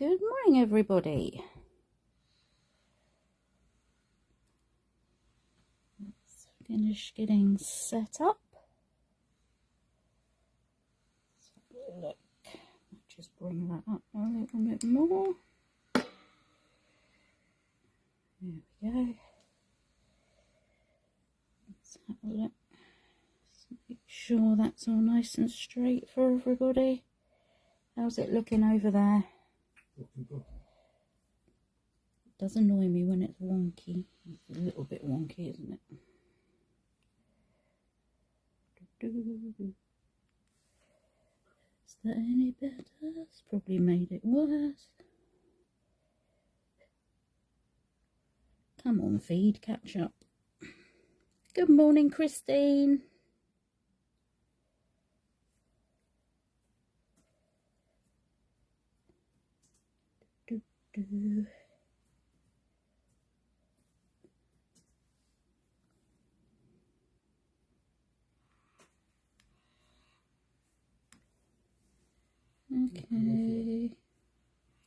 Good morning, everybody. Let's finish getting set up. Let's have a look. Just bring that up a little bit more. There we go. Let's have a look. Let's make sure that's all nice and straight for everybody. How's it looking over there? Looking good. It does annoy me when it's wonky. It's a little bit wonky, isn't it? Is that any better? It's probably made it worse. Come on, feed, catch up. Good morning, Christine. Okay.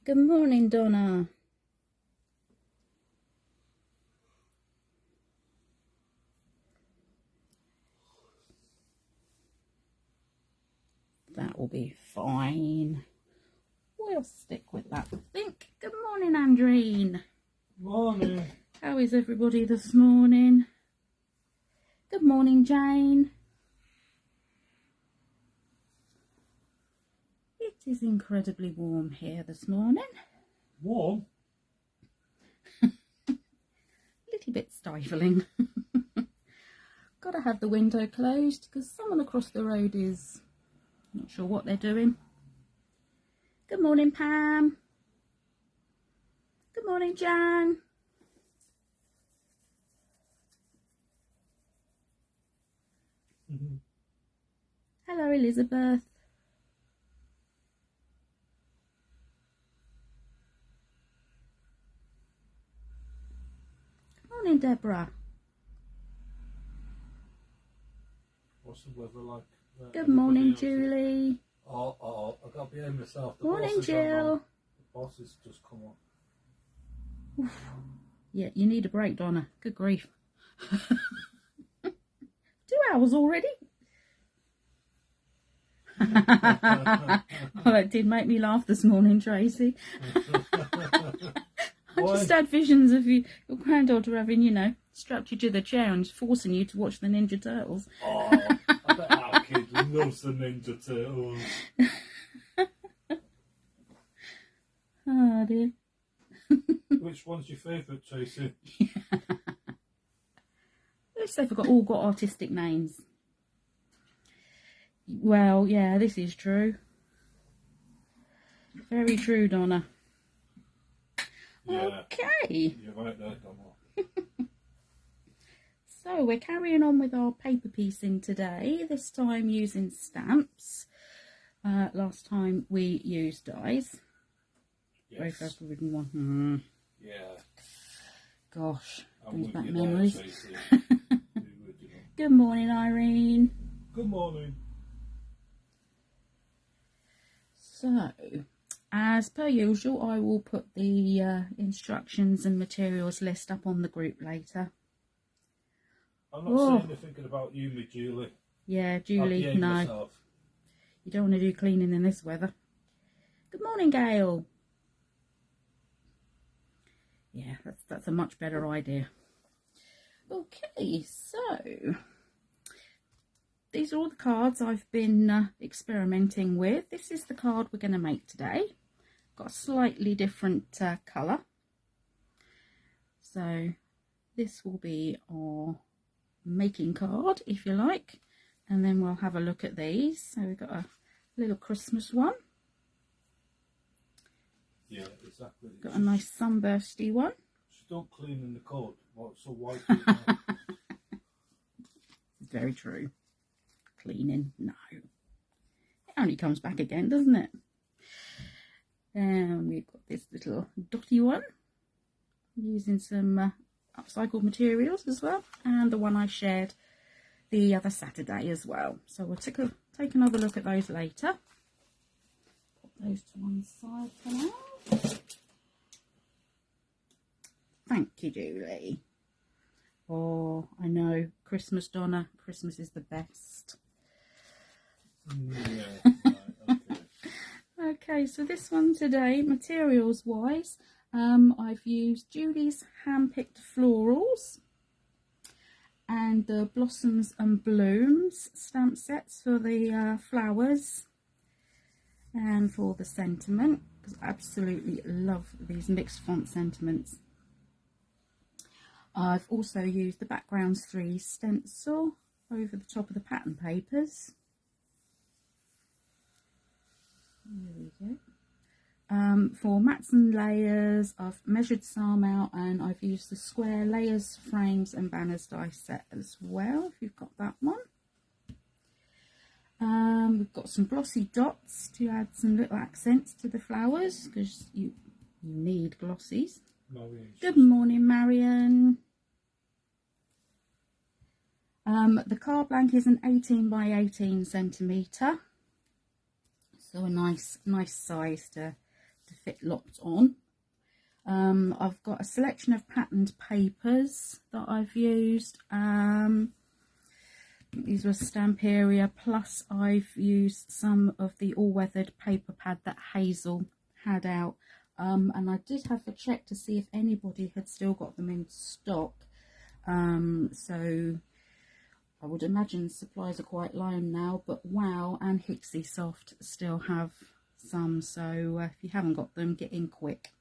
Good morning, Donna. That will be fine. We'll stick with that, I think. Good morning, Andreen. Morning. How is everybody this morning? Good morning, Jane. It is incredibly warm here this morning. Warm? A little bit stifling. Got to have the window closed because someone across the road is not sure what they're doing. Good morning, Pam. Good morning, Jan. Hello, Elizabeth. Good morning, Deborah. What's the weather like? Good morning, Julie. Oh, I got to behave myself. The Morning, boss is on. Jill. The boss has just come on. Oof. Yeah, you need a break, Donna. Good grief. 2 hours already? Oh, it did make me laugh this morning, Tracy. I just had visions of your granddaughter having, you know, strapped you to the chair and forcing you to watch the Ninja Turtles. Oh, I bet our kid loves the Ninja Turtles. Oh, dear. Which one's your favourite, Tracy? At least they've all got artistic names. Well, yeah, this is true. Very true, Donna. Yeah. Okay. You're right there, Donna. So we're carrying on with our paper piecing today, this time using stamps. Last time we used dies. Yes. Very first written one. Yeah. Gosh, I'm brings with back you memories. there, Tracy. Good morning, Irene. Good morning. So, as per usual, I will put the instructions and materials list up on the group later. I'm not saying anything about you, me Julie. Yeah, Julie, no. Myself. You don't want to do cleaning in this weather. Good morning, Gail. Yeah, that's a much better idea. Okay, so these are all the cards I've been experimenting with. This is the card we're going to make today. Got a slightly different colour. So this will be our making card, if you like. And then we'll have a look at these. So we've got a little Christmas one. Yeah, exactly. Got a nice sunbursty one. Just don't clean in the cold. What's so white? Very true. Cleaning, no. It only comes back again, doesn't it? And we've got this little dotty one, using some upcycled materials as well, and the one I shared the other Saturday as well. So we'll take another look at those later. Pop those to one side for now. Thank you, Julie. Oh, I know, Christmas, Donna. Christmas is the best. Yeah, right, okay. Okay, so this one today, materials wise, I've used Julie's hand-picked florals and the Blossoms and Blooms stamp sets for the flowers and for the sentiment, because I absolutely love these mixed font sentiments. I've also used the Backgrounds 3 stencil over the top of the pattern papers. There we go. For mats and layers, I've measured some out and I've used the square layers, frames and banners die set as well, if you've got that one. We've got some glossy dots to add some little accents to the flowers, because you need glossies. Good morning, Marion. The card blank is an 18 by 18 centimetre, so a nice size to fit lots on. I've got a selection of patterned papers that I've used. These were Stamperia, plus I've used some of the all-weathered paper pad that Hazel had out. And I did have a check to see if anybody had still got them in stock. So I would imagine supplies are quite low now, but Wow and Hixie Soft still have some, so if you haven't got them, get in quick.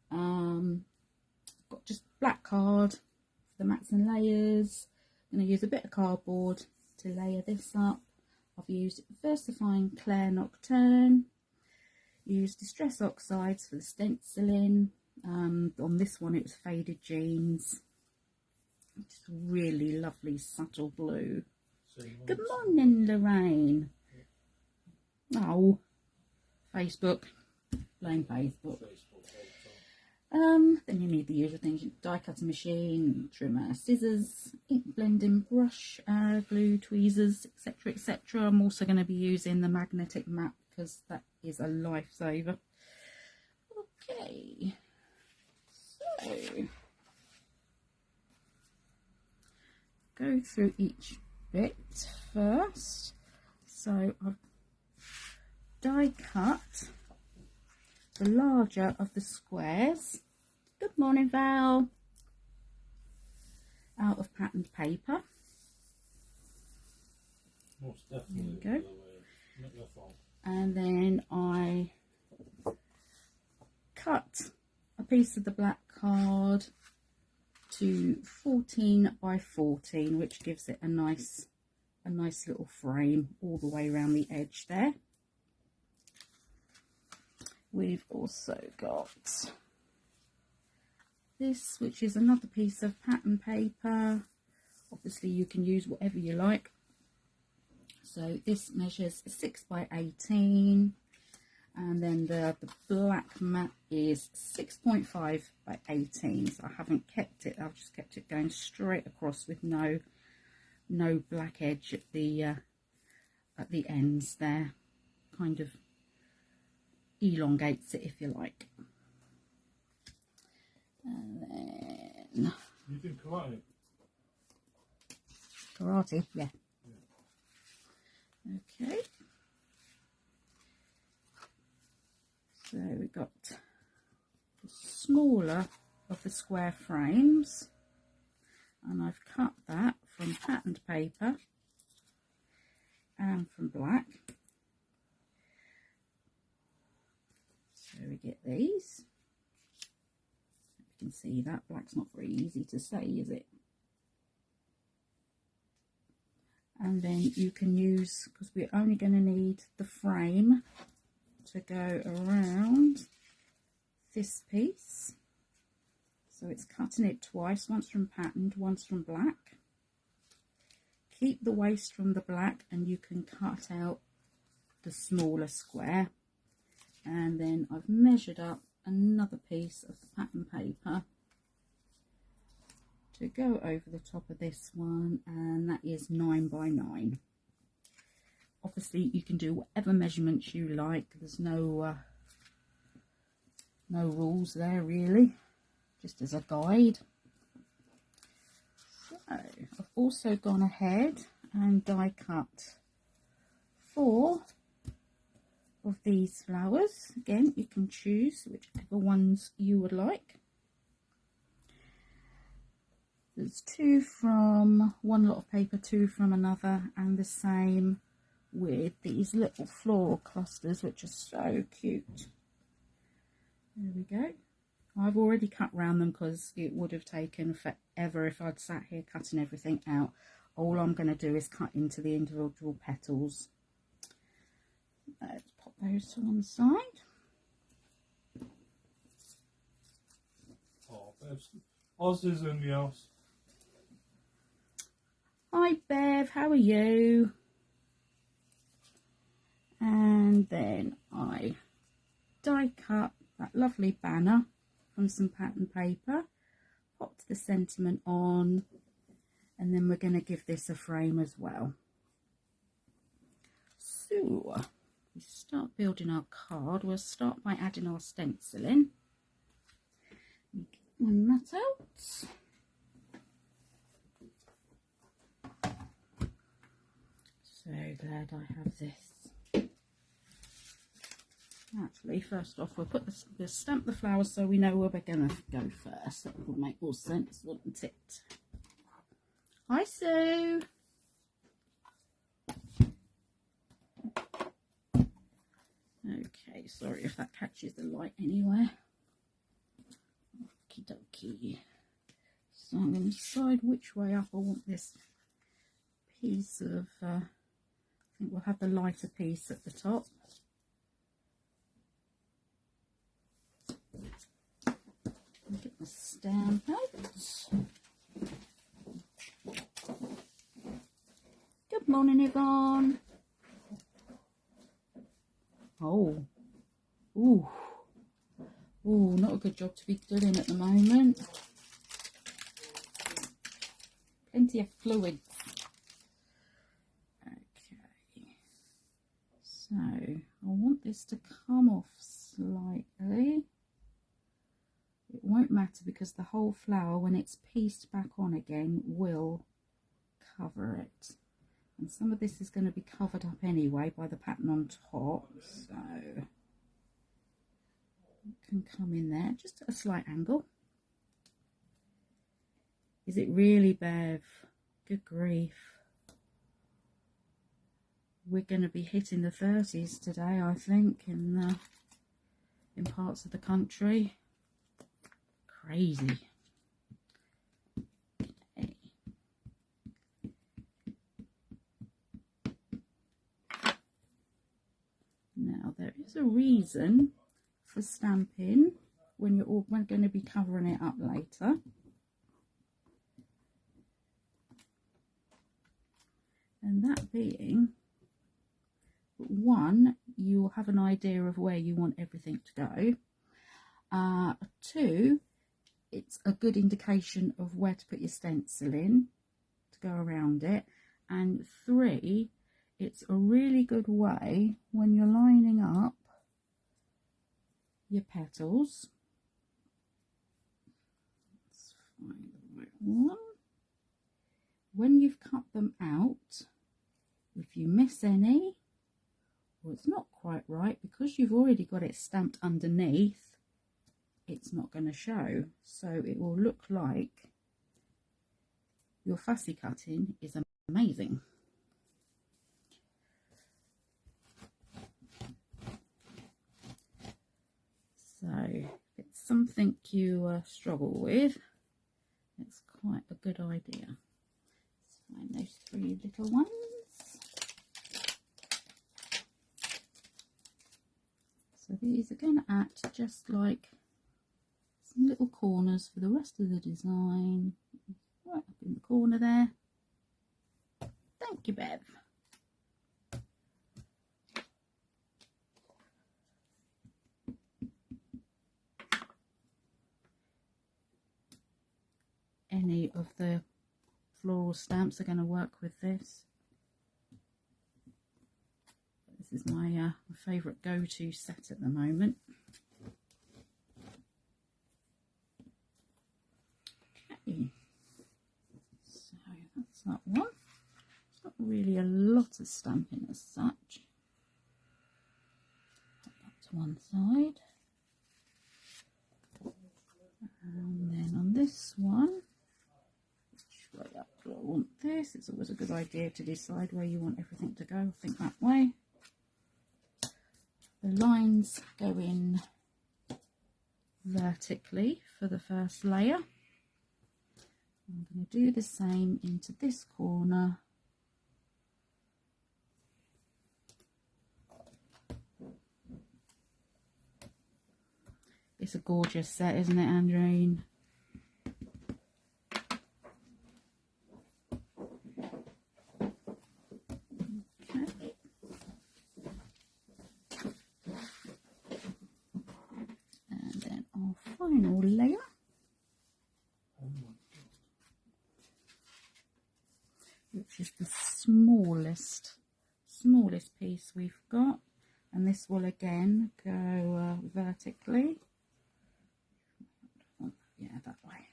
Got just black card for the mats and layers. I'm going to use a bit of cardboard to layer this up. I've used VersaFine Claire Nocturne, used Distress Oxides for the stenciling. On this one it was Faded Jeans. Just really lovely subtle blue. Good morning, Lorraine. Oh, Facebook. Blame Facebook. Then you need the usual things: die cutting machine, trimmer, scissors, ink blending brush, glue, tweezers, etc, etc. I'm also going to be using the magnetic map because that is a lifesaver. Okay, so go through each bit first. So I've die cut the larger of the squares. Good morning, Val. Out of patterned paper. Most definitely. There we go. Not your fault. And then I cut a piece of the black card to 14 by 14, which gives it a nice little frame all the way around the edge there. We've also got this, which is another piece of pattern paper. Obviously you can use whatever you like. So this measures 6 by 18, and then the black mat is 6.5 by 18. So I haven't kept it, I've just kept it going straight across with no black edge at the ends there. Kind of elongates it, if you like. And then You did karate? Karate, yeah. Okay. So we've got the smaller of the square frames, and I've cut that from patterned paper and from black. So we get these. You can see that black's not very easy to say, is it? And then you can use, because we're only going to need the frame to go around this piece. So it's cutting it twice, once from patterned, once from black. Keep the waste from the black and you can cut out the smaller square. And then I've measured up another piece of the pattern paper to go over the top of this one, and that is 9 by 9. obviously you can do whatever measurements you like. There's no rules there really, just as a guide. So I've also gone ahead and die cut 4 of these flowers. Again, you can choose whichever ones you would like. There's 2 from one lot of paper, 2 from another, and the same with these little floral clusters, which are so cute. There we go. I've already cut round them because it would have taken forever if I'd sat here cutting everything out. All I'm going to do is cut into the individual petals. Let's pop those to one side. Oh, Oz's in the house. Hi Bev, how are you? And then I die cut that lovely banner from some pattern paper, popped the sentiment on, and then we're going to give this a frame as well. So we start building our card. We'll start by adding our stencil in. Get my mat out. So glad I have this. Actually, first off, we'll stamp the flowers so we know where we're going to go first. That would make more sense, wouldn't it? Hi, Sue. Okay, sorry if that catches the light anywhere. Okie dokie. So I'm going to decide which way up I want this piece of, I think we'll have the lighter piece at the top. Get the stamp out. Good morning, Yvonne. Oh, ooh, not a good job to be doing at the moment. Plenty of fluid. Okay, so I want this to come off slightly. It won't matter because the whole flower, when it's pieced back on again, will cover it. And some of this is going to be covered up anyway by the pattern on top, so it can come in there just at a slight angle. Is it really, Bev? Good grief. We're going to be hitting the 30s today, I think, in parts of the country. Crazy. Okay. Now there is a reason for stamping when we're going to be covering it up later. And that being, 1, you'll have an idea of where you want everything to go. 2, it's a good indication of where to put your stencil in to go around it. And 3, it's a really good way when you're lining up your petals. Let's find the right one. When you've cut them out, if you miss any, or it's not quite right, because you've already got it stamped underneath, it's not going to show. So it will look like your fussy cutting is amazing. So if it's something you struggle with, it's quite a good idea. Let's find those 3 little ones. So these are going to act just like some little corners for the rest of the design. Right up in the corner there. Thank you, Bev. Any of the floral stamps are going to work with this. This is my favourite go-to set at the moment. Okay, so that's that one. It's not really a lot of stamping as such. Put that to one side. And then on this one, which way up do I want this? It's always a good idea to decide where you want everything to go. I think that way. The lines go in vertically for the first layer. I'm going to do the same into this corner. It's a gorgeous set, isn't it, Andreen? Okay. And then our final layer. Which is the smallest piece we've got. And this will again go vertically. Yeah, that way.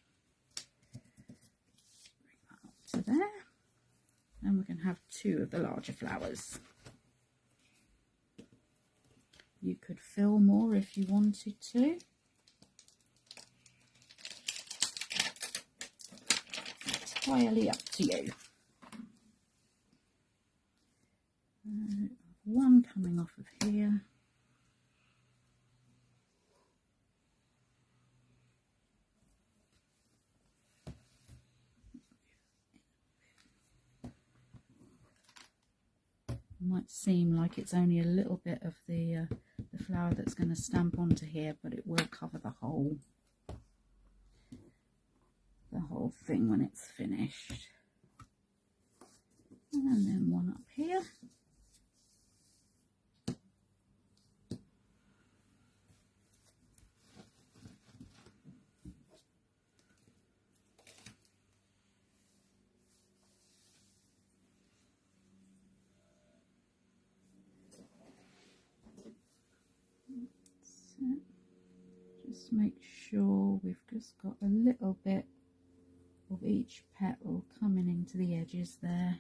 Bring that up to there. And we can have two of the larger flowers. You could fill more if you wanted to. Entirely up to you. One coming off of here. Might seem like it's only a little bit of the flower that's going to stamp onto here, but it will cover the whole thing when it's finished. And then one up here. Just make sure we've just got a little bit of each petal coming into the edges there.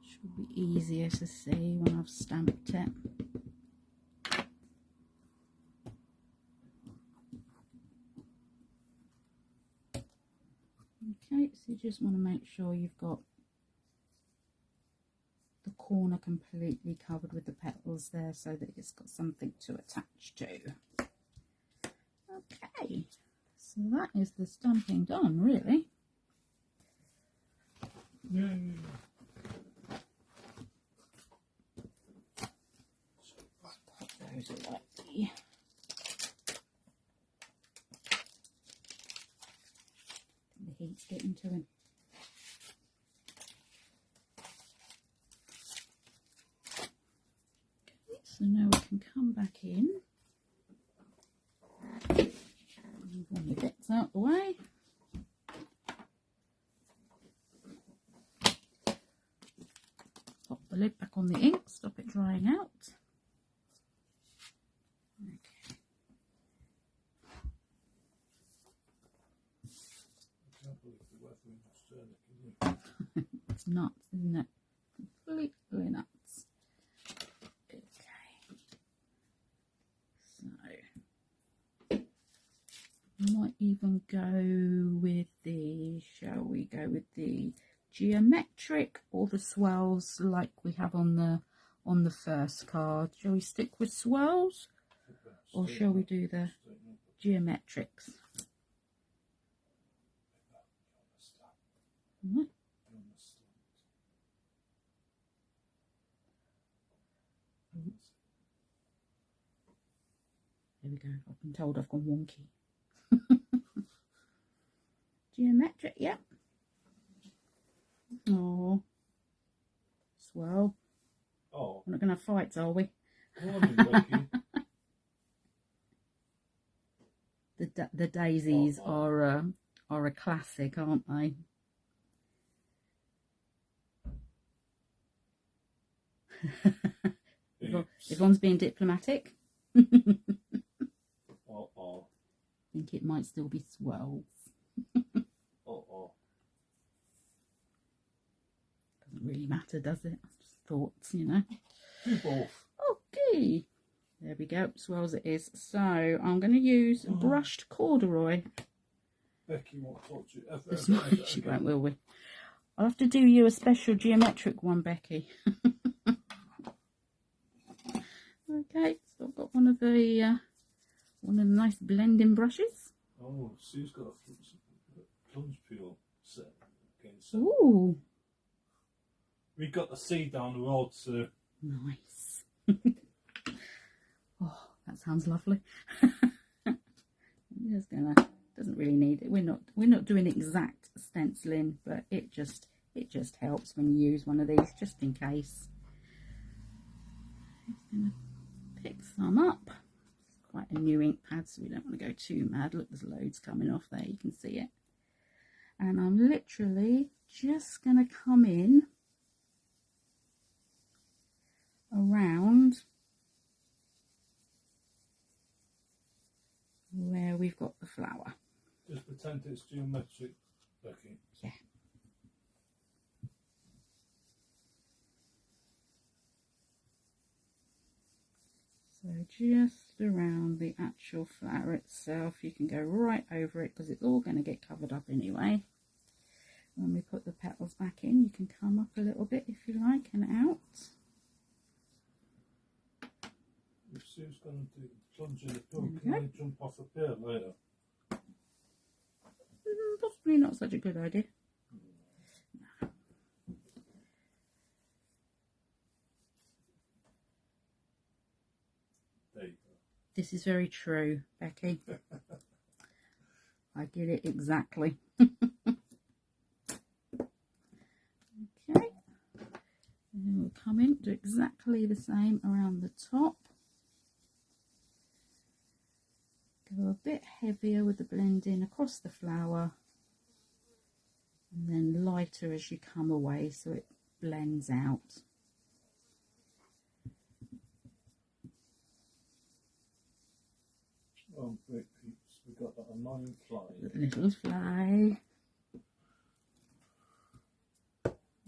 Should be easier to see when I've stamped it. Okay, so you just want to make sure you've got the corner completely covered with the petals there so that it's got something to attach to. Okay, so that is the stamping done, really. Yay. Put those away. The heat's getting to him. Okay, so now we can come back in. Move all your bits out the way. Pop the lid back on the ink, stop it drying out. Okay. I can't believe the weather in Australia, can you? It's nuts, isn't it? Completely nuts. Okay. So, might even go with the, shall we go with the geometric or the swirls like we have on the first card? Shall we stick with swirls or shall we do the geometrics? What? There we go. I've been told I've gone wonky. Geometric, yep. Oh, swirl. Oh, We're not going to have fights, are we? morning, Becky. The daisies are a classic, aren't they? Everyone's being diplomatic. Uh-oh. I think it might still be swirls. Uh-oh. Doesn't really matter, does it? Just thoughts, you know. Do both. Okay. There we go. Swirls it is. So I'm going to use brushed corduroy. Becky won't touch it. She won't, will we? I'll have to do you a special geometric one, Becky. Okay, so I've got one of the nice blending brushes. Oh, Sue's got a plunge peel set against. Ooh, We got the sea down the road, so nice. Oh, that sounds lovely. Just gonna, doesn't really need it. We're not doing exact stenciling, but it just helps when you use one of these, just in case. Just gonna pick some up. It's quite a new ink pad, so we don't want to go too mad. Look, there's loads coming off there, you can see it. And I'm literally just gonna come in around where we've got the flower. just pretend it's geometric, Becky. Yeah. So just around the actual flower itself, you can go right over it because it's all going to get covered up anyway. When we put the petals back in, you can come up a little bit if you like and out. If Sue's going to do plunge in the pool, can I jump off a pier later? Possibly not such a good idea. No. There you go. This is very true, Becky. I get it exactly. Okay. And we'll come in, do exactly the same around the top. Go a bit heavier with the blending across the flower. And then lighter as you come away so it blends out. Oh, great peeps. We got that annoying fly. The little fly.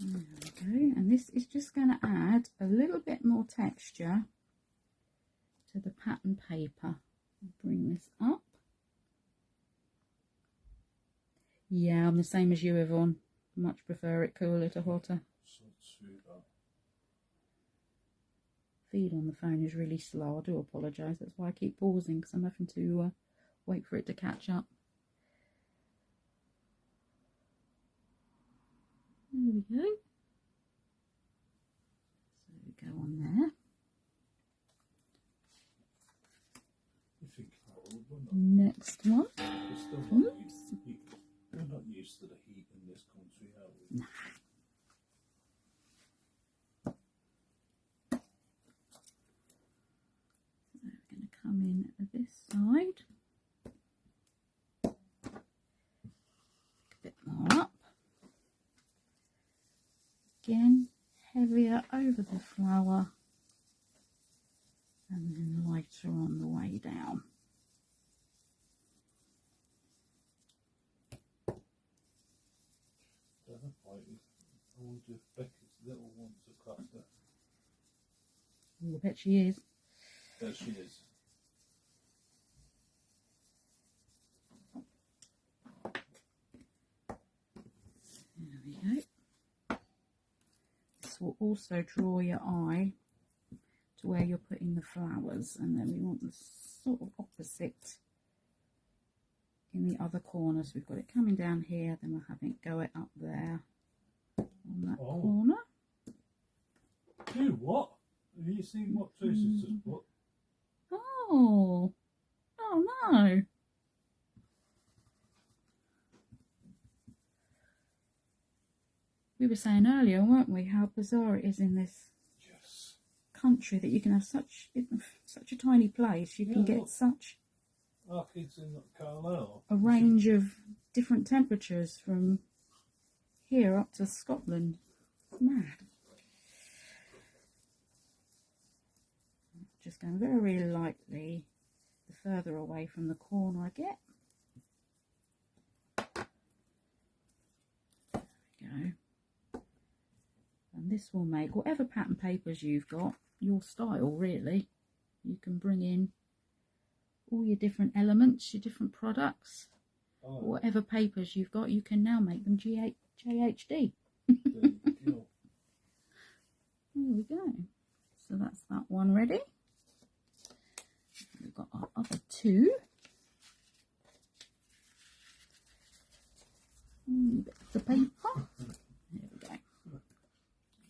There we go. And this is just going to add a little bit more texture to the pattern paper. I'll bring this up. Yeah, I'm the same as you, Yvonne. Much prefer it cooler to hotter. So true, that. Feed on the phone is really slow. I do apologise. That's why I keep pausing, because I'm having to wait for it to catch up. There we go. So we go on there. You think, oh, Next one. We're not used to the heat in this country, are we? No. So we're going to come in at this side. A bit more up. Again, heavier over the flower. And then lighter on the way down. I wonder if Becky's little ones are classed there. Oh, I bet she is. There she is. There we go. This will also draw your eye to where you're putting the flowers, and then we want the sort of opposite in the other corner. So we've got it coming down here, then we'll have it go it up there on that corner. Dude, what? Have you seen what Tracy's just put? Oh, oh no. We were saying earlier, weren't we, how bizarre it is in this country that you can have such a tiny place. You can get such our kids in Carlisle, a range of different temperatures from here up to Scotland. It's mad. just going very lightly the further away from the corner I get. There we go. And this will make whatever pattern papers you've got your style, really. You can bring in all your different elements, your different products. Oh, Whatever papers you've got, you can now make them JHD. there you go. There we go. So that's that one ready. We've got our other two. Bits of paper. There we go.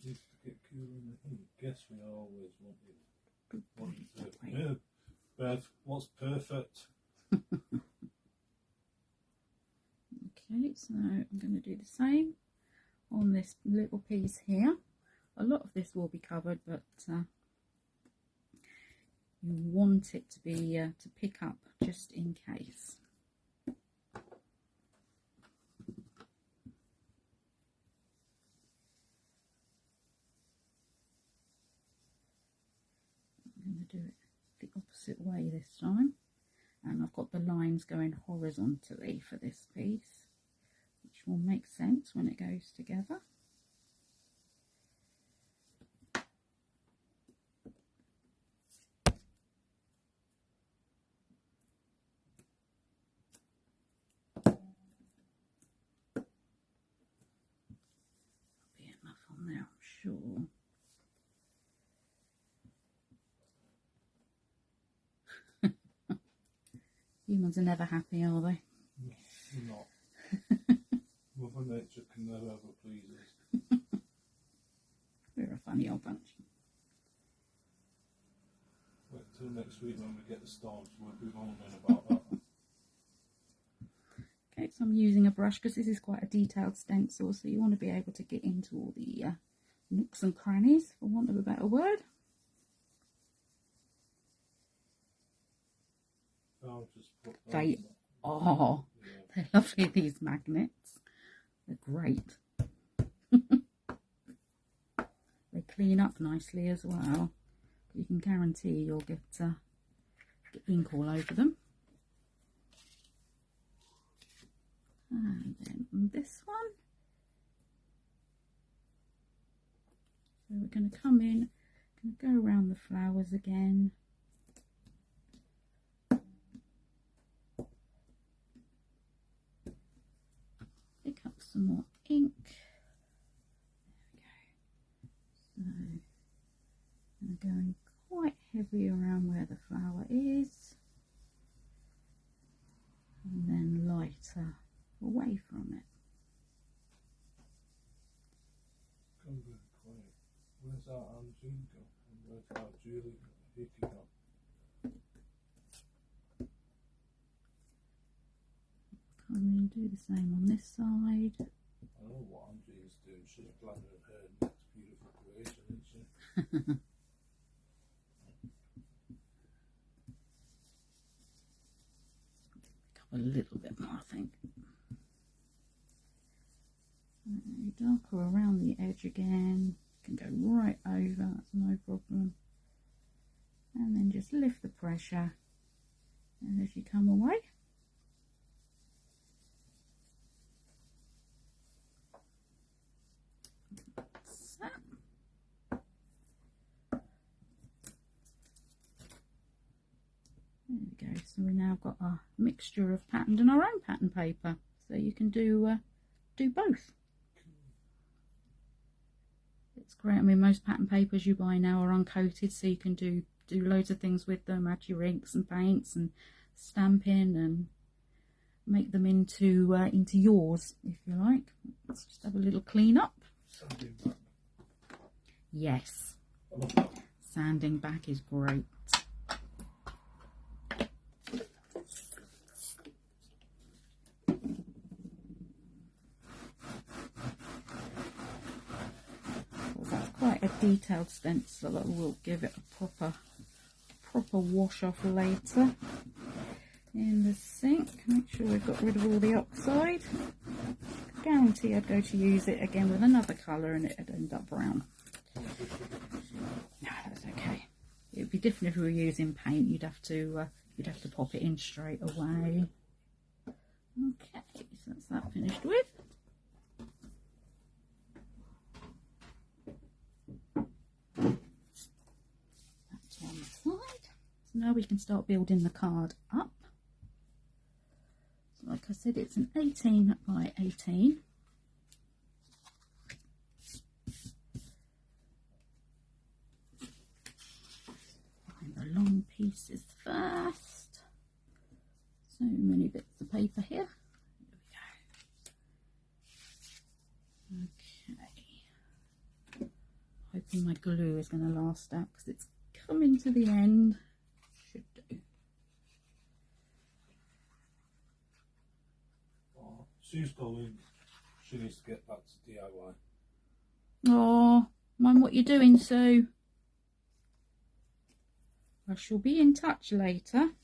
Used to get cool in the heat. Guess we always wanted. Good boy, wanted boy. yeah, Bev, what's perfect? Okay, so I'm going to do the same on this little piece here. A lot of this will be covered, but you want it to be to pick up just in case. I'm going to do it the opposite way this time, and I've got the lines going horizontally for this piece, which will make sense when it goes together. Be enough on there, I'm sure. Humans are never happy, are they? No, Mother Nature can never ever please us. We're a funny old bunch. Wait till next week when we get the storms, we'll be moaning about that. Okay, so I'm using a brush because this is quite a detailed stencil, so you want to be able to get into all the nooks and crannies, for want of a better word. I'll just put They those- are. yeah. They're lovely, these magnets. They're great. They clean up nicely as well. You can guarantee you'll get ink all over them. And then on this one, so we're going to come in, going to go around the flowers again. Pick up some more ink. There we go. So I'm going quite heavy around where the flower is, and then lighter away from it. Come very quiet. Where's our Angine go? And where's our Julie Hickey go? Come in, do the same on this side. I know what Angine's doing. She's planning her next beautiful creation, isn't she? A little bit more, I think. Darker around the edge again. Can go right over, that's no problem. And then just lift the pressure, and as you come away, so. There we go. So we now got a mixture of patterned and our own pattern paper. So you can do both. It's great. I mean, most pattern papers you buy now are uncoated, so you can do loads of things with them. Add your inks and paints and stamping and make them into yours, if you like. Let's just have a little clean up. Sanding back. Yes, I love that. sanding back is great. That's quite a detailed stencil that will give it a proper wash off later in the sink. Make sure we've got rid of all the oxide. Guarantee I'd go to use it again with another colour and it'd end up brown. No, that's okay. It'd be different if we were using paint. You'd have to pop it in straight away. Okay, so that's that finished with. That's one side. So now we can start building the card up. So like I said, it's an 18 by 18. Find the long pieces first. So many bits of paper here. There we go. Okay. Hoping my glue is going to last out because it's coming to the end. Should do. Oh, she's going. She needs to get back to DIY. Oh, mind what you're doing, Sue. I shall be in touch later.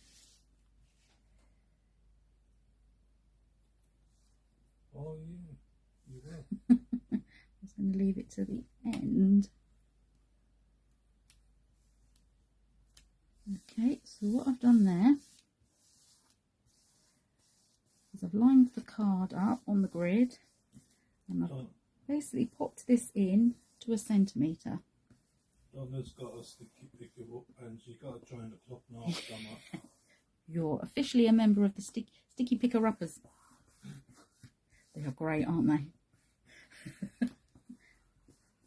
Oh yeah, you will. I was going to leave it to the end. Okay, so what I've done there is I've lined the card up on the grid and I've basically popped this in to a centimetre. Donna's got a sticky picker up and she's got to join the club now. Donna. You're officially a member of the sticky picker uppers. They are great, aren't they?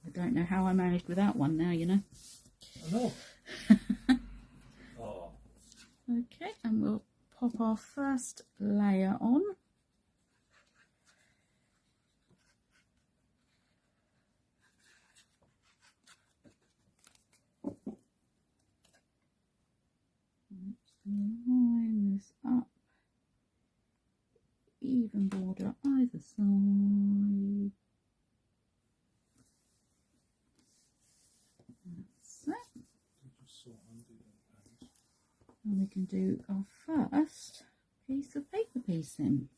I don't know how I managed without one now, you know. I know. Oh. Okay, and we'll pop our first layer on. I'm just going to line this up. Even border either side. That's it. And we can do our first piece of paper piecing.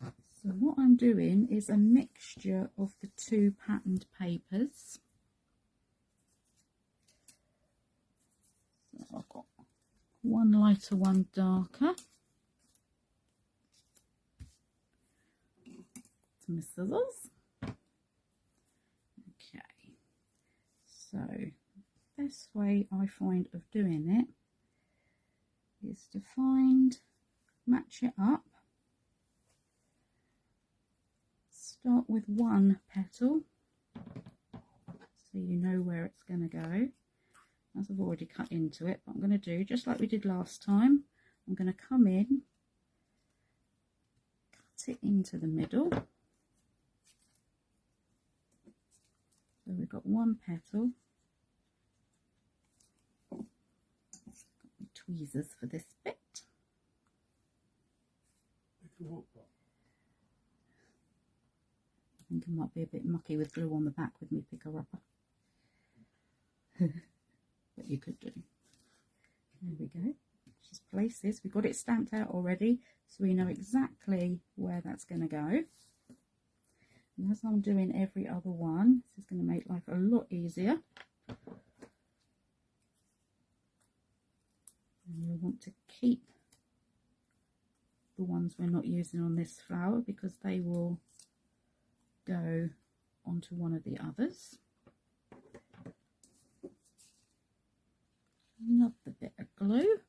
So what I'm doing is a mixture of the two patterned papers. So I've got one lighter, one darker. Some scissors. Okay, so best way I find of doing it is to match it up. Start with one petal so you know where it's going to go. As I've already cut into it, but I'm going to do just like we did last time. I'm going to come in, cut it into the middle. So we've got one petal. Got my tweezers for this bit. I think I might be a bit mucky with glue on the back with me picker-upper. But you could do. There we go. Just place this. We've got it stamped out already, so we know exactly where that's going to go. And as I'm doing every other one, this is going to make life a lot easier. And you'll want to keep the ones we're not using on this flower because they will go onto one of the others. Another bit of glue.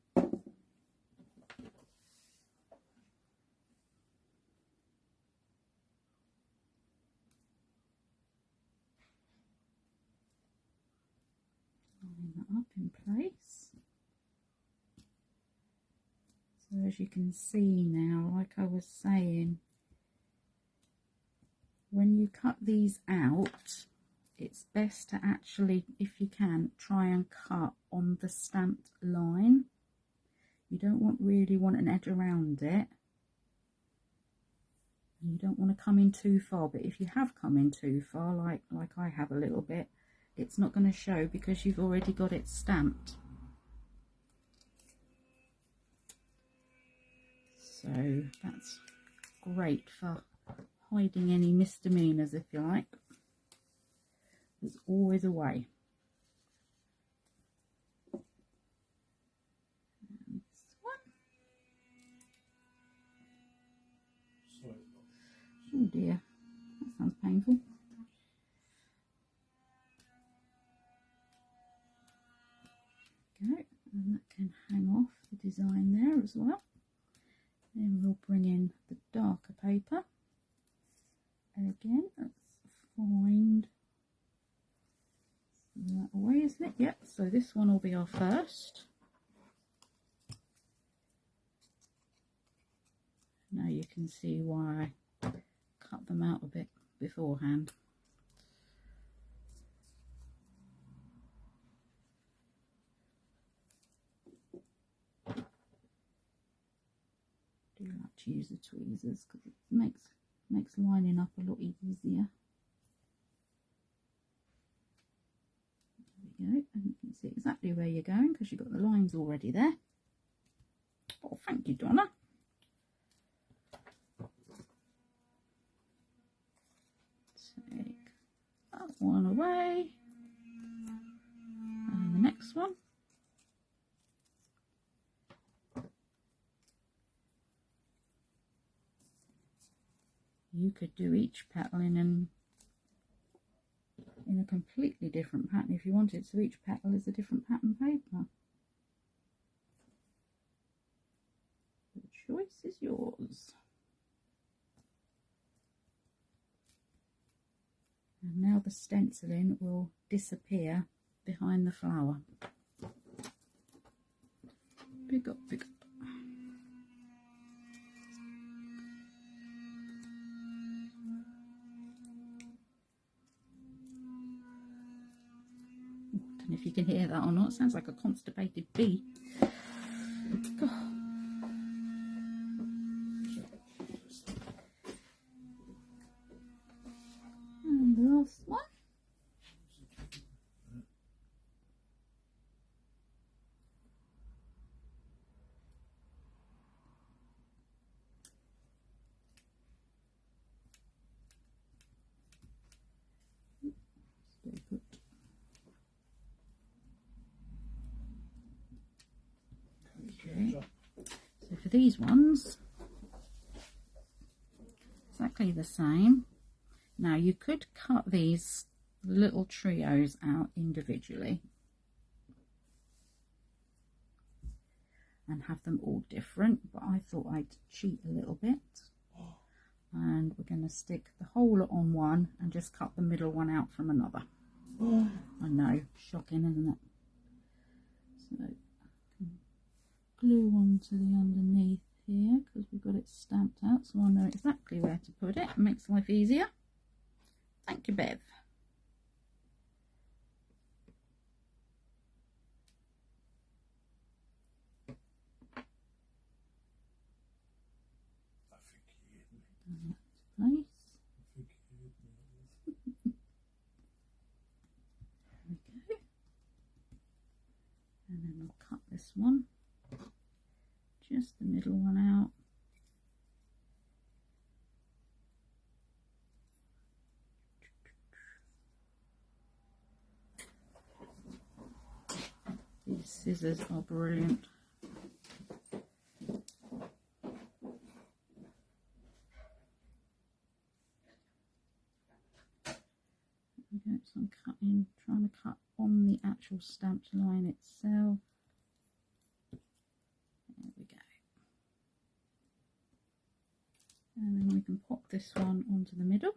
Line that up in place. So as you can see now, like I was saying, when you cut these out, it's best to actually, if you can, try and cut on the stamped line. You don't really want an edge around it. You don't want to come in too far, but if you have come in too far, like I have a little bit, it's not going to show because you've already got it stamped. So that's great for hiding any misdemeanors, if you like. There's always a way. Oh dear, that sounds painful. Go, and that can hang off the design there as well. Then we'll bring in the darker paper. And again, let's find that away, isn't it? Yep, so this one will be our first. Now you can see why I cut them out a bit beforehand. I do like to use the tweezers because it makes lining up a lot easier. There we go, and you can see exactly where you're going because you've got the lines already there. Oh, thank you, Donna. Take that one away, and the next one. You could do each petal in a completely different pattern if you wanted, so each petal is a different pattern paper. The choice is yours. And now the stenciling will disappear behind the flower. Pick up, pick up. I don't know if you can hear that or not. It sounds like a constipated bee. Oh. And the last one. Stay put. Okay. So for these ones, exactly the same. Now you could cut these little trios out individually and have them all different, but I thought I'd cheat a little bit, and we're going to stick the whole on one and just cut the middle one out from another. I know, shocking, isn't it? So I can glue onto the underneath here because we've got it stamped out, so I know exactly where to put it. It makes life easier. Thank you, Bev. I think he hit me. Place. I think he hit me. There we go. And then we'll cut this one, just the middle one out. These scissors are brilliant. Okay, so I'm cutting, trying to cut on the actual stamped line itself. There we go. And then we can pop this one onto the middle.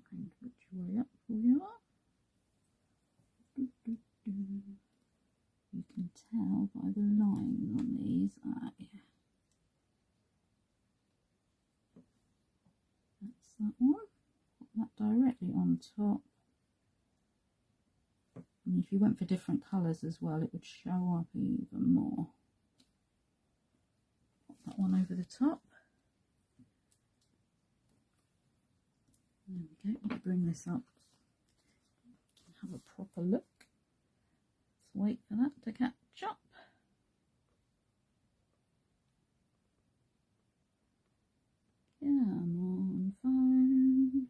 Find which way up we are. You can tell by the lines on these. Yeah. That's that one. Put that directly on top. And if you went for different colours as well, it would show up even more. Pop that one over the top. There we go. Let me bring this up. Have a proper look. Let's wait for that to catch up. Come on, phone.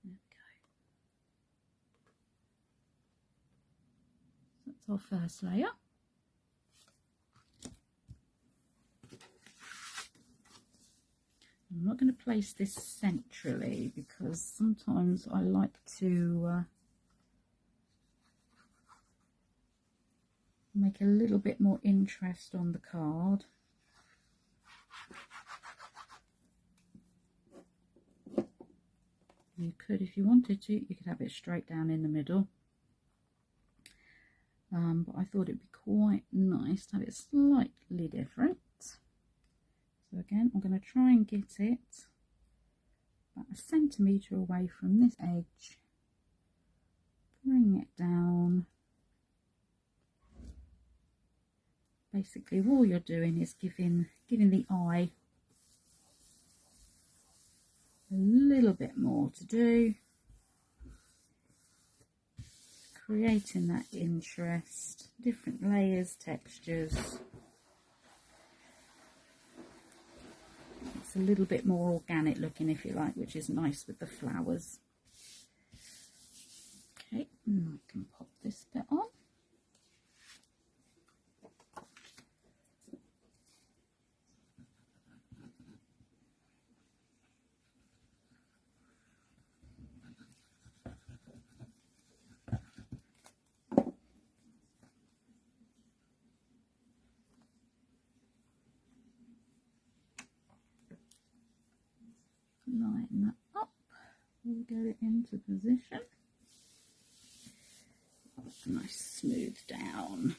There we go. That's our first layer. I'm not going to place this centrally because sometimes I like to make a little bit more interest on the card. You could, if you wanted to, you could have it straight down in the middle. But I thought it'd be quite nice to have it slightly different. So again, I'm going to try and get it about 1 centimetre away from this edge. Bring it down. Basically, all you're doing is giving the eye a little bit more to do, creating that interest, different layers, textures. It's a little bit more organic looking, if you like, which is nice with the flowers. Okay, and I can pop this bit on. Line that up, we'll get it into position. That's nice, smooth down.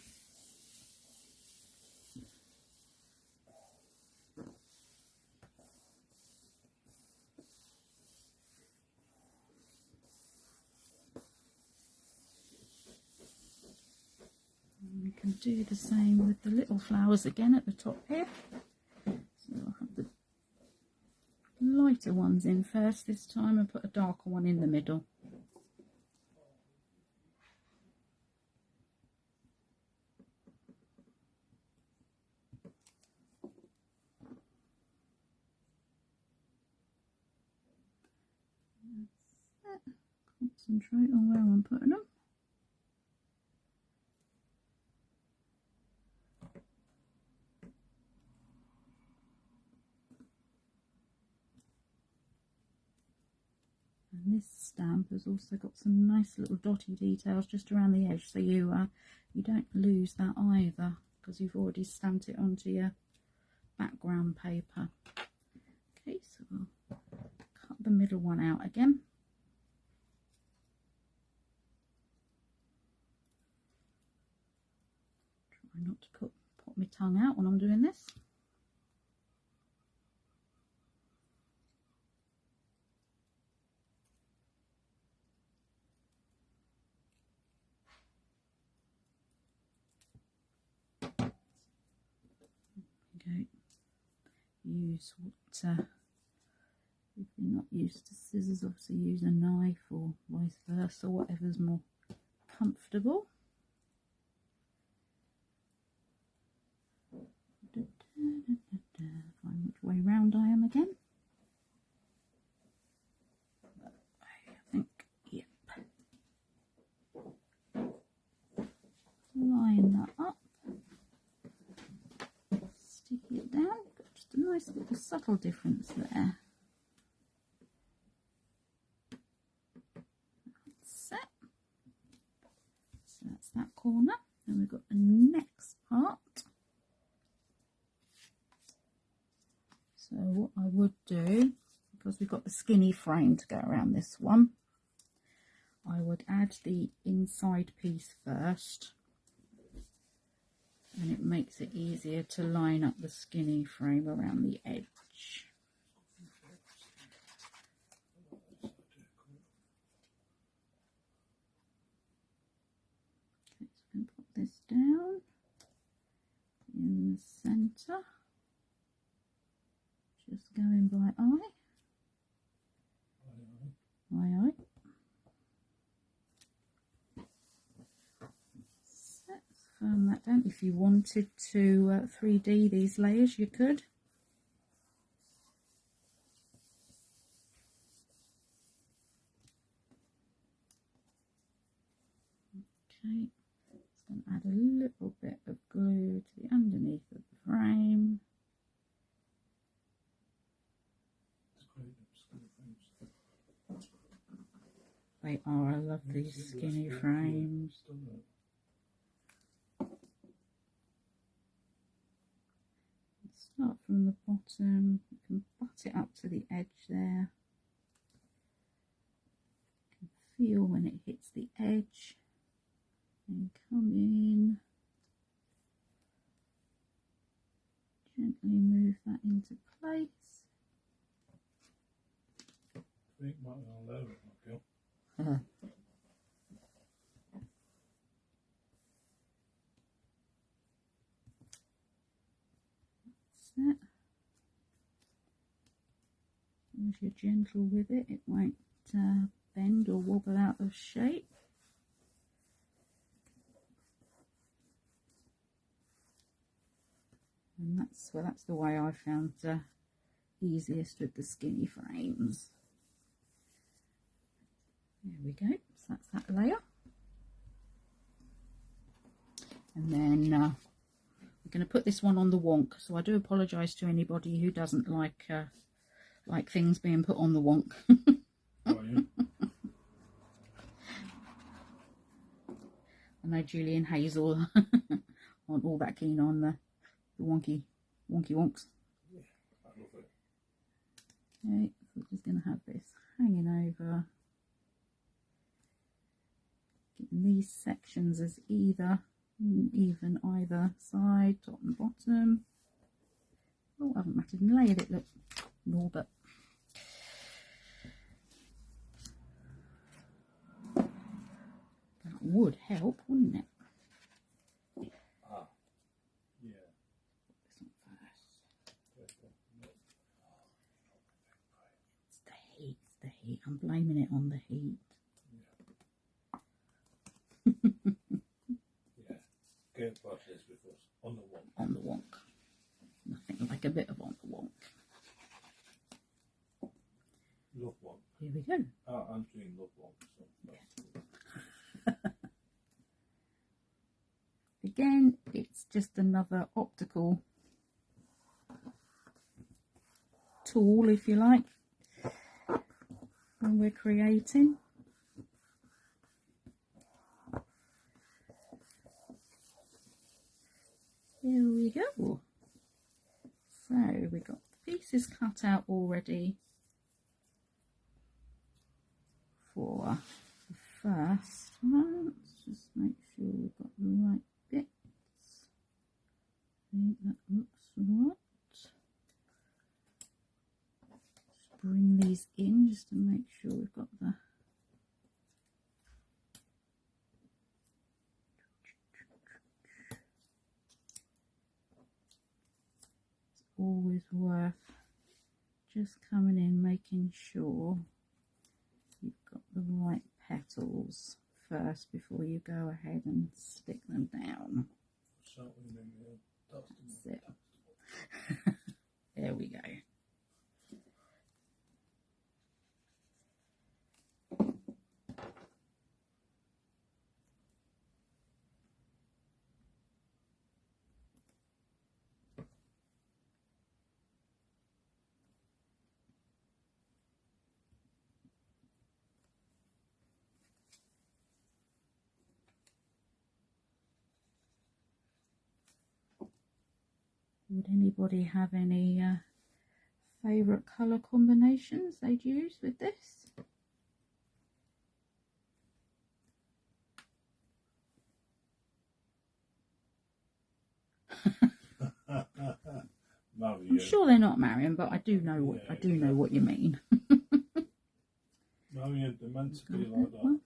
And we can do the same with the little flowers again at the top here. So I'll have the lighter ones in first this time and put a darker one in the middle. That's it. Concentrate on where I'm putting them. And this stamp has also got some nice little dotty details just around the edge, so you don't lose that either because you've already stamped it onto your background paper. Okay, so we'll cut the middle one out again. Try not to pop my tongue out when I'm doing this. Okay. Use what if you're not used to scissors, obviously use a knife or vice versa, whatever's more comfortable. Find which way round I am again. I think, yep. Line that up. Stick it down. Got just a nice little subtle difference there. That's it. So that's that corner. Then we've got the next part. So what I would do, because we've got the skinny frame to go around this one, I would add the inside piece first, and it makes it easier to line up the skinny frame around the edge. Okay, so I'm going to put this down in the centre. Just going by eye. Aye, aye. So let's firm that down. If you wanted to 3D these layers, you could. Okay, going to add a little bit of glue to the underneath of the frame. They are, I love these skinny frames. Start from the bottom, you can butt it up to the edge there. You can feel when it hits the edge and come in. Gently move that into place. That's it. As long as you're gentle with it, it won't bend or wobble out of shape. And that's the way I found easiest with the skinny frames. There we go. So that's that layer. And then we're going to put this one on the wonk. So I do apologise to anybody who doesn't like things being put on the wonk. Oh, yeah. I know Julie and Hazel aren't all that keen on the wonky wonks. Yeah, I love it. Okay, so we're just going to have this hanging over. Getting these sections as even either side, top and bottom. Oh, I haven't matted and layered it, look. Norbert. That would help, wouldn't it? Ah, yeah. This one first. It's the heat. I'm blaming it on the heat. Yeah. Get like this because on the wonk. On the wonk. Nothing like a bit of on the wonk. Love wonk. Here we go. I'm doing love wonk. So Again, it's just another optical tool, if you like, when we're creating. Here we go. So we've got the pieces cut out already for the first one. Let's just make sure we've got the right bits. I think that looks right. Just bring these in just to make sure we've got the always worth just coming in, making sure you've got the right petals first before you go ahead and stick them down. That's it. There we go. Would anybody have any favourite colour combinations they'd use with this? I'm sure they're not Marion, but I do know what you mean. Marion, they're meant to be like that.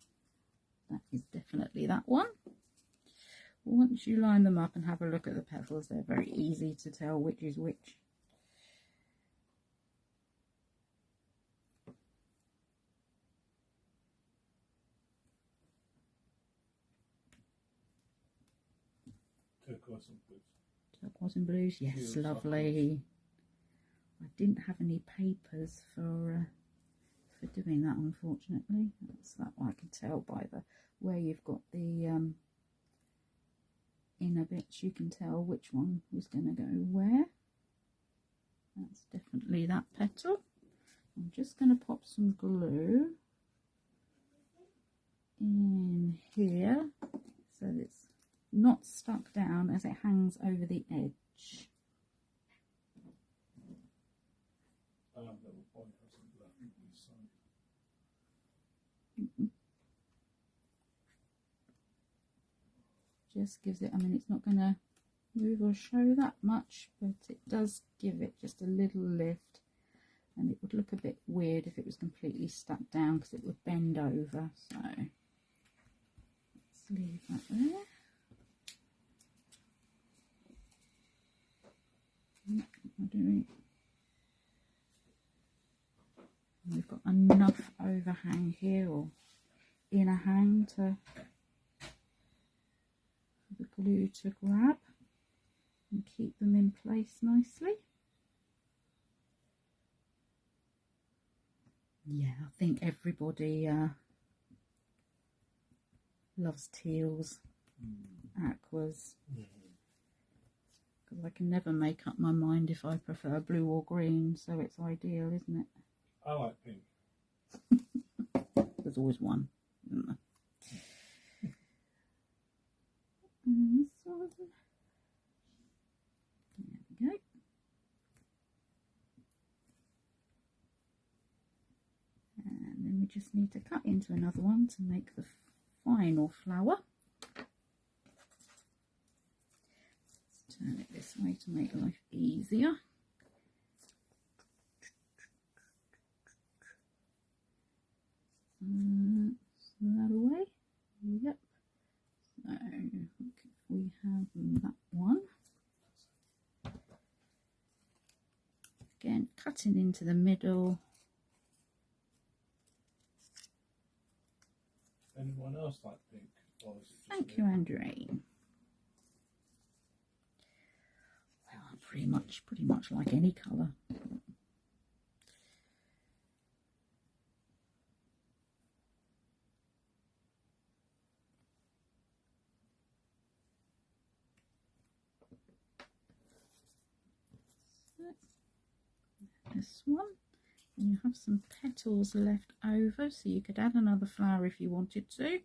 That is definitely that one. Once you line them up and have a look at the petals, they're very easy to tell which is which. Turquoise and blues. Turquoise and blues, yes, Cute, lovely. I didn't have any papers for doing that, unfortunately. That's that one I can tell by the where you've got the inner bits, you can tell which one was going to go where. That's definitely that petal. I'm just going to pop some glue in here so that it's not stuck down as it hangs over the edge. Just gives it, I mean, it's not going to move or show that much, but it does give it just a little lift, and it would look a bit weird if it was completely stuck down because it would bend over. So let's leave that there. What am I doing? We've got enough overhang here, or inner hang, for the glue to grab and keep them in place nicely. Yeah, I think everybody loves teals, aquas, because I can never make up my mind if I prefer blue or green, so it's ideal, isn't it? I like pink. There's always one, isn't there? And this one. There we go. And then we just need to cut into another one to make the final flower. Let's turn it this way to make life easier. That away. Yep. So if we have that one, again cutting into the middle. Anyone else like pink? Or is it just Thank you, Andreen. Well, pretty much like any colour. This one, and you have some petals left over, so you could add another flower if you wanted to.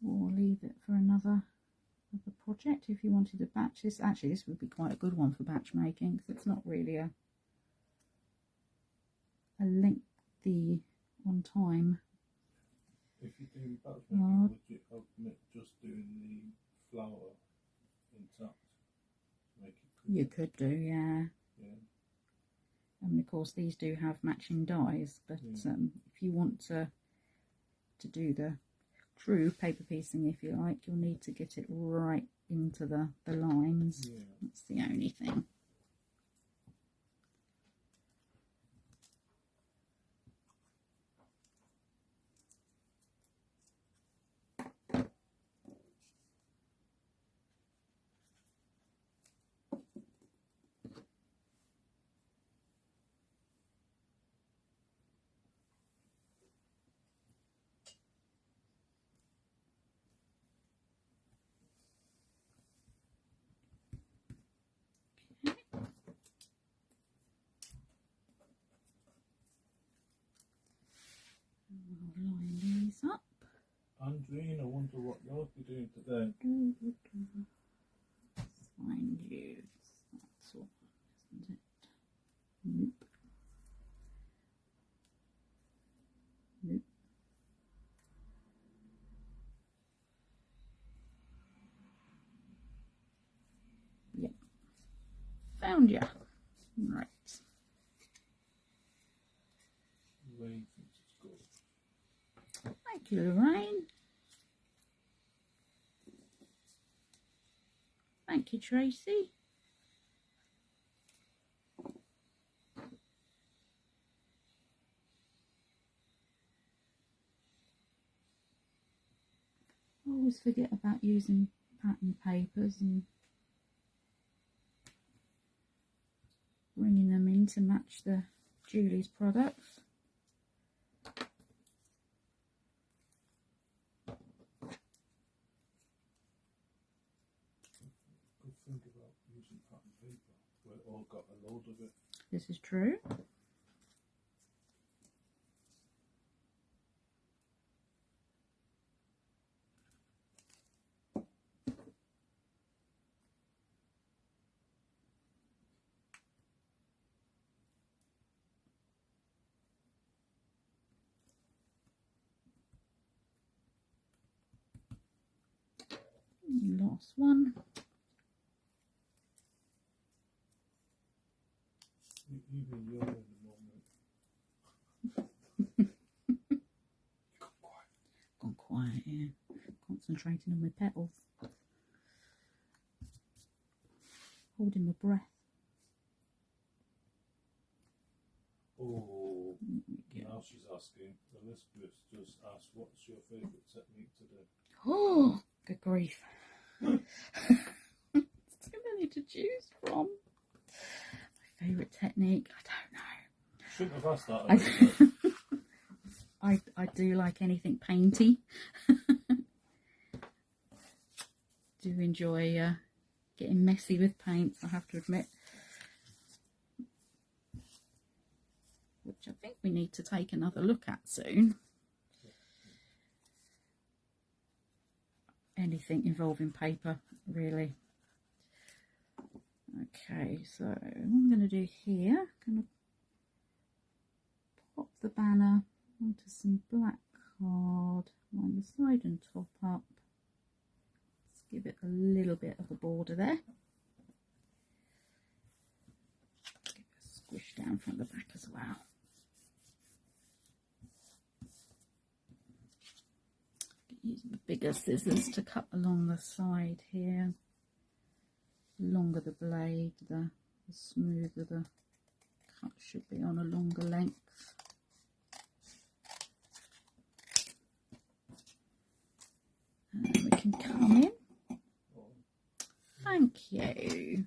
Or leave it for another project if you wanted to batch this. Actually, this would be quite a good one for batch making because it's not really a lengthy on time. If you do batch making, would you omit just doing the flower intact? Make it You could do, yeah. And of course these do have matching dies, but if you want to do the true paper piecing, if you like, you'll need to get it right into the lines. That's the only thing. Line these up. Andreen, I wonder what you'll be doing today. Find you. That's all, isn't it? Nope. Nope. Yep. Found ya. Right. Lorraine thinks it's good. Thank you, Lorraine. Thank you, Tracy. I always forget about using pattern papers and bringing them in to match the Julie's products. hold of it. This is true. Last one. Even you're in the moment. Gone quiet, yeah. Concentrating on my petals. Holding my breath. Oh, now she's asking. Elizabeth just asked, what's your favourite technique to do? Oh, good grief. Too many to choose from. My favourite technique, I don't know. Shouldn't have asked that, Elizabeth. I do like anything painty. Do enjoy getting messy with paints, I have to admit. Which I think we need to take another look at soon. Anything involving paper, really. Okay, so what I'm going to do here, I'm going to pop the banner onto some black card, line the side and top up. Let's give it a little bit of a border there. Give it a squish down from the back as well. Using the bigger scissors to cut along the side here. The longer the blade, the smoother the cut should be on a longer length. And we can come in. Thank you.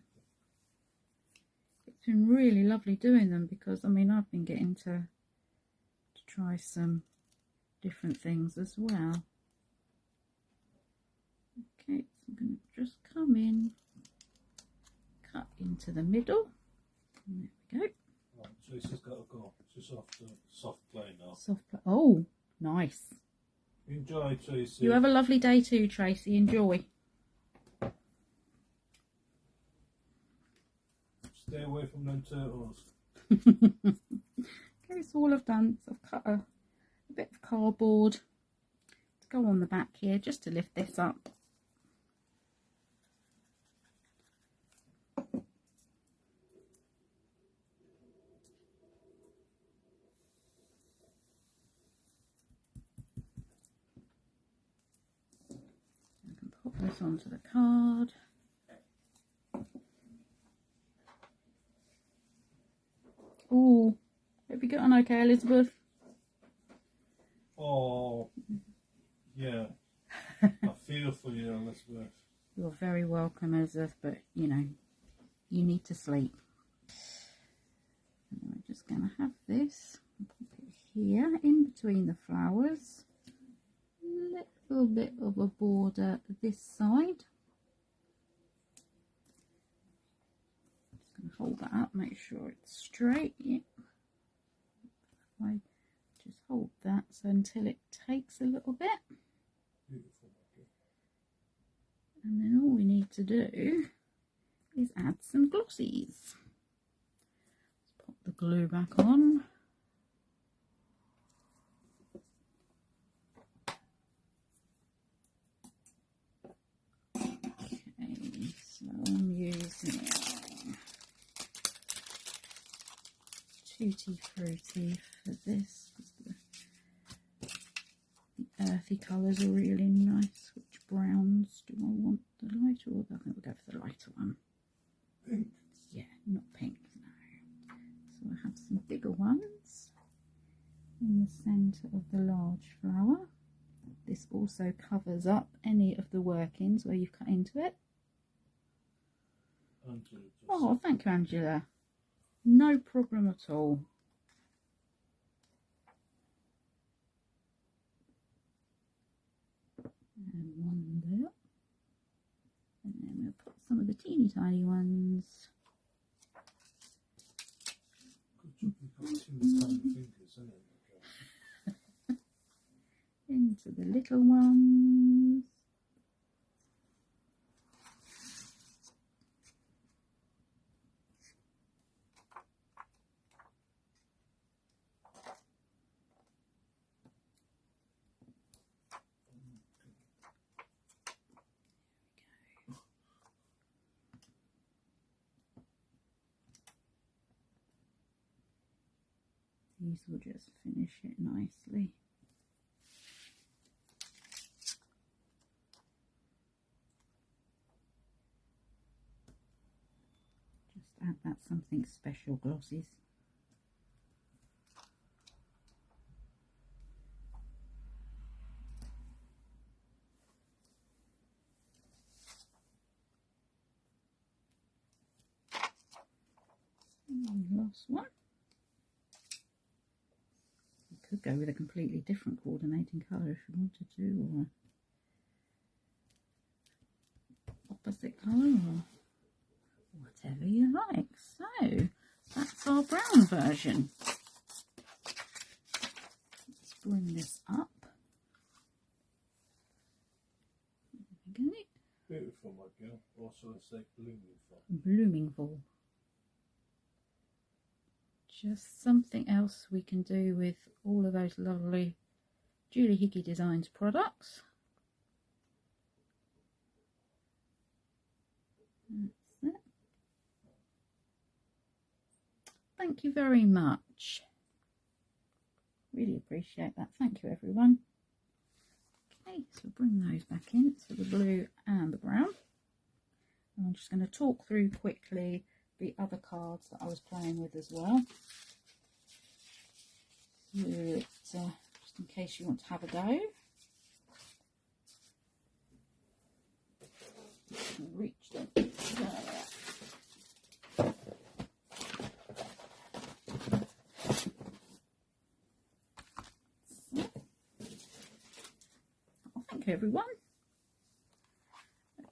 It's been really lovely doing them because, I mean, I've been getting to try some different things as well. Okay, so I'm going to just come in, cut into the middle. And there we go. Right, Tracy's got to go. She's off to soft play now. Soft play. Oh, nice. Enjoy, Tracy. You have a lovely day too, Tracy. Enjoy. Stay away from them turtles. Okay, so all I've done is I've cut a bit of cardboard to go on the back here just to lift this up. I can pop this onto the card. Oh, hope you get on okay, Elizabeth. Oh, yeah. I feel for you, Elizabeth. You're very welcome, Elizabeth, but you know, you need to sleep. And we're just going to have this, pop it here in between the flowers. Little bit of a border this side. Just going to hold that up, make sure it's straight. Yeah. I just hold that so until it takes a little bit. Beautiful. And then all we need to do is add some glossies. Let's pop the glue back on. Okay, so I'm using Tutti Frutti for this. The earthy colours are really nice. Which browns do I want? The lighter or I think we'll go for the lighter one. Pink. Yeah, not pink, no. So I have some bigger ones in the centre of the large flower. This also covers up any of the workings where you've cut into it. Angela just Oh, thank you, Angela. No problem at all. And one there. And then we'll put some of the teeny tiny ones Catching the tiny fingers, isn't it? Into the little ones. These will just finish it nicely. Just add that something special glosses. Last one. You could go with a completely different coordinating colour if you wanted to, or opposite colour, or whatever you like. So that's our brown version. Let's bring this up. Okay. Beautiful, my girl. Or shall I say bloomingful? Bloomingful. Just something else we can do with all of those lovely Julie Hickey Designs products. That's it. Thank you very much. Really appreciate that. Thank you, everyone. Okay, so bring those back in, so the blue and the brown. And I'm just going to talk through quickly the other cards that I was playing with as well. So just in case you want to have a go. Reach them. Oh, thank you, everyone.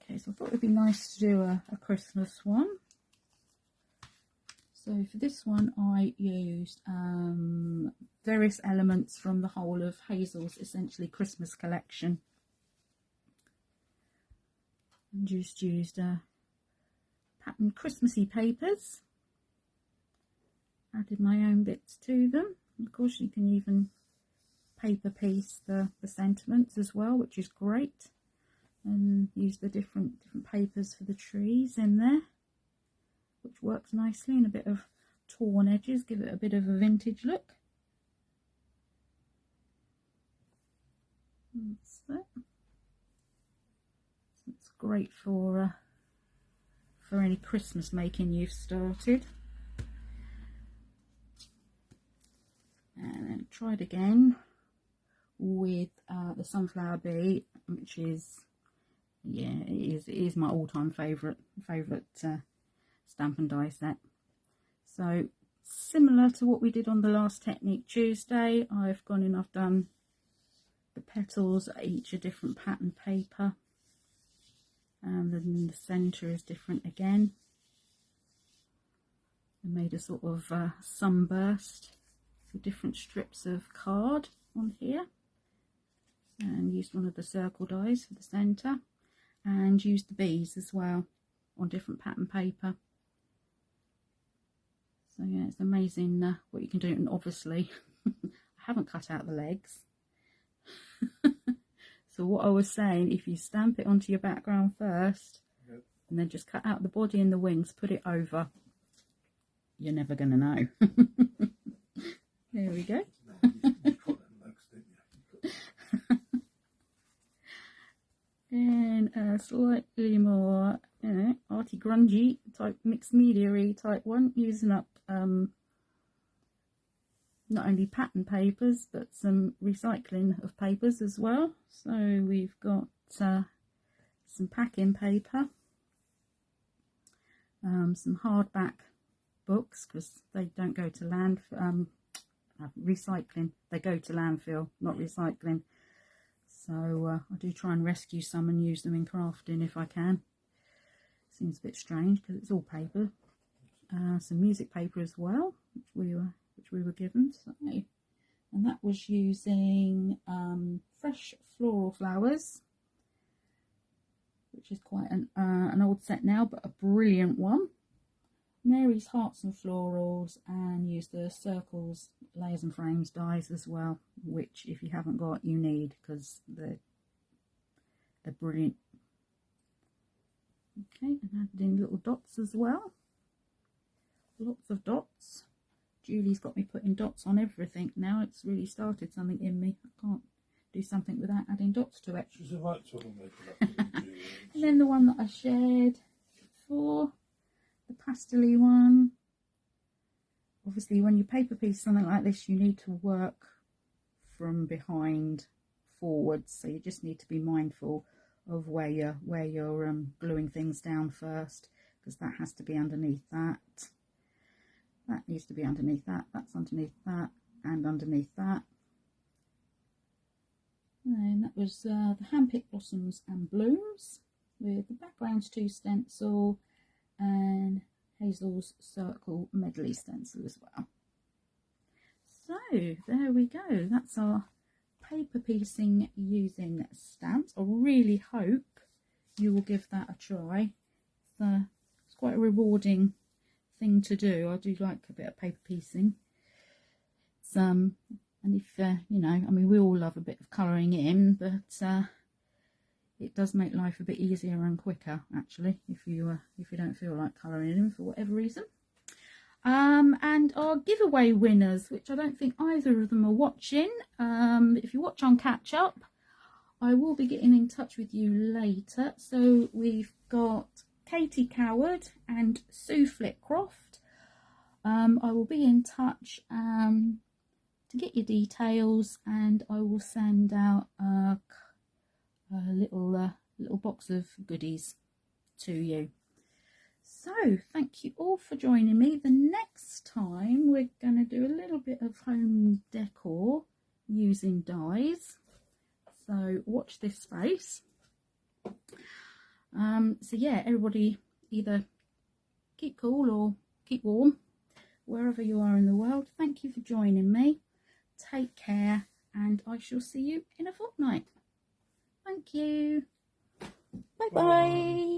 Okay, so I thought it would be nice to do a Christmas one. So for this one I used various elements from the whole of Hazel's essentially Christmas collection. And just used patterned Christmassy papers. Added my own bits to them. Of course you can even paper piece the sentiments as well, which is great. And use the different papers for the trees in there, which works nicely, and a bit of torn edges give it a bit of a vintage look. That's it. So it's great for any Christmas making you've started. And then tried again with the Sunflower Bee, which is, yeah, it is my all-time favourite Stamp and Die set. So similar to what we did on the last Technique Tuesday, I've gone in, I've done the petals, each a different pattern paper, and then the centre is different again. I made a sort of sunburst with different strips of card on here, and used one of the circle dies for the centre, and used the bees as well on different pattern paper. So yeah, it's amazing what you can do. And obviously I haven't cut out the legs. So what I was saying, if you stamp it onto your background first, yep, and then just cut out the body and the wings, put it over, you're never going to know. There we go. And a slightly more, you know, arty grungy type, mixed media-y type one, using up not only pattern papers but some recycling of papers as well. So we've got some packing paper, some hardback books, because they don't go to landfill, recycling, they go to landfill, not recycling. So I do try and rescue some and use them in crafting if I can. Seems a bit strange because it's all paper. Some music paper as well, which which we were given. So, and that was using fresh floral flowers, which is quite an old set now, but a brilliant one. Mary's Hearts and Florals, and use the Circles Layers and Frames dies as well, which if you haven't got, you need, because they're brilliant. Okay, and added in little dots as well. Lots of dots. Julie's got me putting dots on everything now. It's really started something in me. I can't do something without adding dots to it. She's a right troublemaker. And then the one that I shared before, the pastel-y one. Obviously, when you paper piece something like this, you need to work from behind forwards, so you just need to be mindful of where you're gluing things down first, because that has to be underneath that. That needs to be underneath that. That's underneath that, and underneath that. And that was the Handpicked Blossoms and Blooms, with the background 2 stencil and Hazel's Circle Medley stencil as well. So there we go. That's our paper piecing using stamps. I really hope you will give that a try. It's quite a rewarding thing to do. I do like a bit of paper piecing. It's, and if you know, I mean, we all love a bit of colouring in, but it does make life a bit easier and quicker, actually, if you don't feel like colouring in for whatever reason. And our giveaway winners, which I don't think either of them are watching. If you watch on catch up, I will be getting in touch with you later. So we've got Katie Coward and Sue Flitcroft. I will be in touch to get your details, and I will send out a little box of goodies to you. So thank you all for joining me. The next time we're going to do a little bit of home decor using dies, so watch this space. So yeah, everybody either keep cool or keep warm wherever you are in the world. Thank you for joining me. Take care, and I shall see you in a fortnight. Thank you. Bye bye.